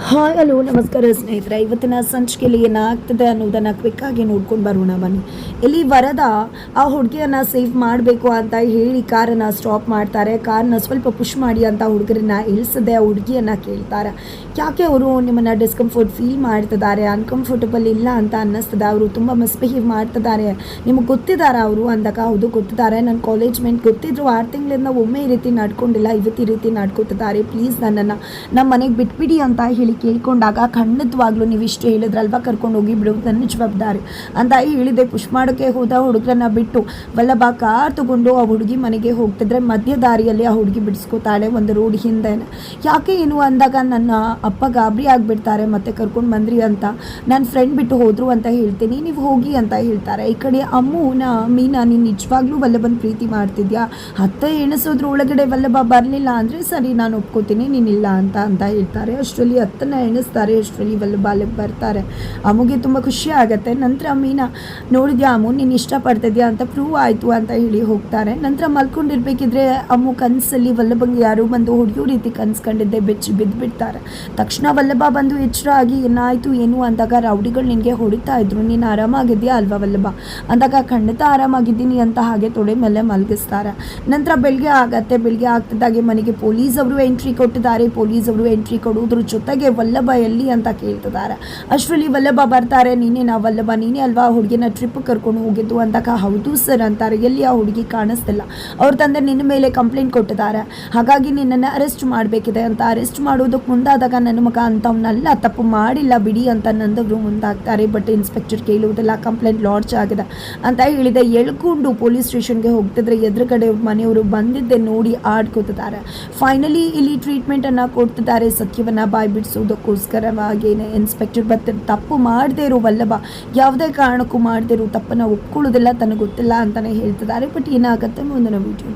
Hi hello ನಮಸ್ಕಾರ ಸ್ನೇಹಿತರೆ. ಇವತ್ತಿನ ಸಂಚಿಕೆಯಲ್ಲಿ ಏನಾಗ್ತದೆ ಅನ್ನೋದನ್ನು ಕ್ವಿಕ್ಕಾಗಿ ನೋಡ್ಕೊಂಡು ಬರೋಣ ಬನ್ನಿ. ಇಲ್ಲಿ ವರದ ಆ ಹುಡುಗಿಯನ್ನು ಸೇವ್ ಮಾಡಬೇಕು ಅಂತ ಹೇಳಿ ಕಾರನ್ನು ಸ್ಟಾಪ್ ಮಾಡ್ತಾರೆ. ಕಾರನ್ನ ಸ್ವಲ್ಪ ಪುಷ್ ಮಾಡಿ ಅಂತ ಹುಡುಗರನ್ನ ಇಳಿಸದೆ ಆ ಹುಡುಗಿಯನ್ನು ಕೇಳ್ತಾರೆ. ಯಾಕೆ ಅವರು ನಿಮ್ಮನ್ನು ಡಿಸ್ಕಂಫರ್ಟ್ ಫೀಲ್ ಮಾಡ್ತಿದ್ದಾರೆ, ಅನ್ಕಂಫರ್ಟಬಲ್ ಇಲ್ಲ ಅಂತ ಅನ್ನಿಸ್ತದೆ, ಅವರು ತುಂಬ ಮಿಸ್ಬಿಹೇವ್ ಮಾಡ್ತಿದ್ದಾರೆ, ನಿಮಗೆ ಗೊತ್ತಿದ್ದಾರೆ ಅವರು ಅಂದಾಗ ಹೌದು ಗೊತ್ತಿದ್ದಾರೆ, ನನ್ನ ಕಾಲೇಜ್ ಮೆಂಟ್ ಗೊತ್ತಿದ್ರು 6 ತಿಂಗಳಿಂದ ಒಮ್ಮೆ ಈ ರೀತಿ ನಡ್ಕೊಂಡಿಲ್ಲ, ಇವತ್ತು ಈ ರೀತಿ ನಡ್ಕೊತಿದ್ದಾರೆ, ಪ್ಲೀಸ್ ನನ್ನನ್ನು ನಮ್ಮ ಮನೆಗೆ ಬಿಟ್ಬಿಡಿ ಅಂತ ಹೇಳಿ ಕೇಳ್ಕೊಂಡಾಗ ಖಂಡಿತವಾಗ್ಲೂ ನೀವು ಇಷ್ಟು ಹೇಳಿದ್ರಲ್ವ ಕರ್ಕೊಂಡು ಹೋಗಿ ಬಿಡೋದು ನನ್ನ ಜವಾಬ್ದಾರಿ ಅಂತ ಹೇಳಿದೆ. ಪುಷ್ ಮಾಡೋಕ್ಕೆ ಹೋದ ಹುಡುಗರನ್ನ ಬಿಟ್ಟು ವಲ್ಲಭ ಕಾರ್ ತಗೊಂಡು ಆ ಹುಡುಗಿ ಮನೆಗೆ ಹೋಗ್ತಿದ್ರೆ ಮಧ್ಯ ದಾರಿಯಲ್ಲಿ ಆ ಹುಡುಗಿ ಬಿಡಿಸ್ಕೋತಾಳೆ ಒಂದು ರೋಡ್ ಹಿಂದೆ. ಯಾಕೆ ಏನು ಅಂದಾಗ ನನ್ನ ಅಪ್ಪ ಗಾಬರಿ ಆಗಿಬಿಡ್ತಾರೆ, ಮತ್ತೆ ಕರ್ಕೊಂಡು ಬಂದ್ರಿ ಅಂತ ನನ್ನ ಫ್ರೆಂಡ್ ಬಿಟ್ಟು ಹೋದ್ರು ಅಂತ ಹೇಳ್ತೀನಿ, ನೀವು ಹೋಗಿ ಅಂತ ಹೇಳ್ತಾರೆ. ಈ ಕಡೆ ಅಮ್ಮನ ಮೀನಾ ನೀನು ನಿಜವಾಗ್ಲೂ ವಲ್ಲಭನ ಪ್ರೀತಿ ಮಾಡ್ತಿದ್ಯಾ, 10 ಎಣಿಸೋದ್ರ ಒಳಗಡೆ ವಲ್ಲಭ ಬರಲಿಲ್ಲ ಅಂದರೆ ಸರಿ ನಾನು ಒಪ್ಕೋತೀನಿ, ನೀನಿಲ್ಲ ಅಂತ ಹೇಳ್ತಾರೆ. ಅಷ್ಟರಲ್ಲಿ 10 ಎಣಿಸ್ತಾರೆ, ಅಷ್ಟರಲ್ಲಿ ವಲ್ಲಭ ಅಲ್ಲಿಗೆ ಬರ್ತಾರೆ. ಅಮ್ಮಗೆ ತುಂಬ ಖುಷಿ ಆಗುತ್ತೆ. ನಂತರ ಮೀನಾ ನೋಡಿದ್ಯಾ ಅಮ್ಮು ನೀನು ಇಷ್ಟಪಡ್ತಿದ್ಯಾ ಅಂತ ಪ್ರೂವ್ ಆಯಿತು ಅಂತ ಹೇಳಿ ಹೋಗ್ತಾರೆ. ನಂತರ ಮಲ್ಕೊಂಡಿರ್ಬೇಕಿದ್ರೆ ಅಮ್ಮು ಕನಸಲ್ಲಿ ವಲ್ಲಭಂಗೆ ಯಾರೋ ಬಂದು ಹೊಡೆಯೋ ರೀತಿ ಕನ್ಸ್ಕೊಂಡಿದ್ದೆ ಬೆಚ್ಚಿ ಬಿದ್ದುಬಿಡ್ತಾರೆ. ತಕ್ಷಣ ವಲ್ಲಭ ಬಂದು ಎಚ್ಚರ ಆಗಿ ಏನಾಯಿತು ಏನು ಅಂದಾಗ ರೌಡಿಗಳು ನಿನಗೆ ಹೊಡಿತಾ ಇದ್ರು, ನೀನು ಆರಾಮಾಗಿದೆಯಾ ಅಲ್ವಾ ವಲ್ಲಭ ಅಂದಾಗ ಖಂಡಿತ ಆರಾಮಾಗಿದ್ದೀನಿ ಅಂತ ಹಾಗೆ ತೊಡೆ ಮೇಲೆ ಮಲಗಿಸ್ತಾರೆ. ನಂತರ ಬೆಳಗ್ಗೆ ಆಗತ್ತೆ. ಬೆಳಗ್ಗೆ ಆಗ್ತಿದ್ದಾಗೆ ಮನೆಗೆ ಪೊಲೀಸ್ ಅವರು ಎಂಟ್ರಿ ಕೊಟ್ಟಿದ್ದಾರೆ. ಪೊಲೀಸ್ ಅವರು ಎಂಟ್ರಿ ಕೊಡೋದ್ರ ಜೊತೆಗೆ ವಲ್ಲಭ ಎಲ್ಲಿ ಅಂತ ಕೇಳ್ತಿದ್ದಾರೆ. ಅಷ್ಟರಲ್ಲಿ ವಲ್ಲಭ ಬರ್ತಾರೆ. ನೀನೇನಾ ವಲ್ಲಭ, ನೀನೇ ಅಲ್ವಾ ಹುಡುಗಿನ ಟ್ರಿಪ್ ಕರ್ಕೊಂಡು ಹೋಗಿದ್ದು ಅಂದಾಗ ಹೌದು ಸರ್ ಅಂತಾರೆ. ಎಲ್ಲಿ ಆ ಹುಡುಗಿ ಕಾಣಿಸ್ತಿಲ್ಲ, ಅವ್ರ ತಂದೆ ನಿನ್ನ ಮೇಲೆ ಕಂಪ್ಲೇಂಟ್ ಕೊಟ್ಟಿದ್ದಾರೆ, ಹಾಗಾಗಿ ನಿನ್ನನ್ನು ಅರೆಸ್ಟ್ ಮಾಡಬೇಕಿದೆ ಅಂತ. ಅರೆಸ್ಟ್ ಮಾಡೋದಕ್ಕೆ ಮುಂದಾದಾಗ ನನ್ನ ಮಗ ಅಂತವನ್ನೆಲ್ಲ ತಪ್ಪು ಮಾಡಿಲ್ಲ ಬಿಡಿ ಅಂತ ನಂದವರು ಮುಂದಾಗ್ತಾರೆ. ಬಟ್ ಇನ್ಸ್ಪೆಕ್ಟರ್ ಕೇಳುವುದಿಲ್ಲ, ಕಂಪ್ಲೇಂಟ್ ಲಾಡ್ಜ್ ಆಗಿದೆ ಅಂತ ಹೇಳಿದೆ. ಎಳ್ಕೊಂಡು ಪೊಲೀಸ್ ಸ್ಟೇಷನ್ಗೆ ಹೋಗ್ತಿದ್ರೆ ಎದುರುಗಡೆ ಮನೆಯವರು ಬಂದಿದ್ದೆ ನೋಡಿ ಆಡ್ಕೋತಿದ್ದಾರೆ. ಫೈನಲಿ ಇಲ್ಲಿ ಟ್ರೀಟ್ಮೆಂಟನ್ನು ಕೊಡ್ತಿದ್ದಾರೆ. ಸತ್ಯವನ್ನು ಬಿಡಿಸೋದಕ್ಕೋಸ್ಕರವಾಗೇನೆ ಇನ್ಸ್ಪೆಕ್ಟರ್ ತಪ್ಪು ಮಾಡದೇ ಇರೋ ವಲ್ಲಭ ಯಾವುದೇ ಕಾರಣಕ್ಕೂ ಮಾಡದೇ ಇರೋ ತಪ್ಪನ್ನು ಒಪ್ಕೊಳ್ಳೋದಿಲ್ಲ, ತನಗೆ ಗೊತ್ತಿಲ್ಲ ಅಂತಲೇ ಹೇಳ್ತಿದ್ದಾರೆ. ಬಟ್ ಏನಾಗುತ್ತೆ ಮುಂದಿನ ವಿಡಿಯೋ.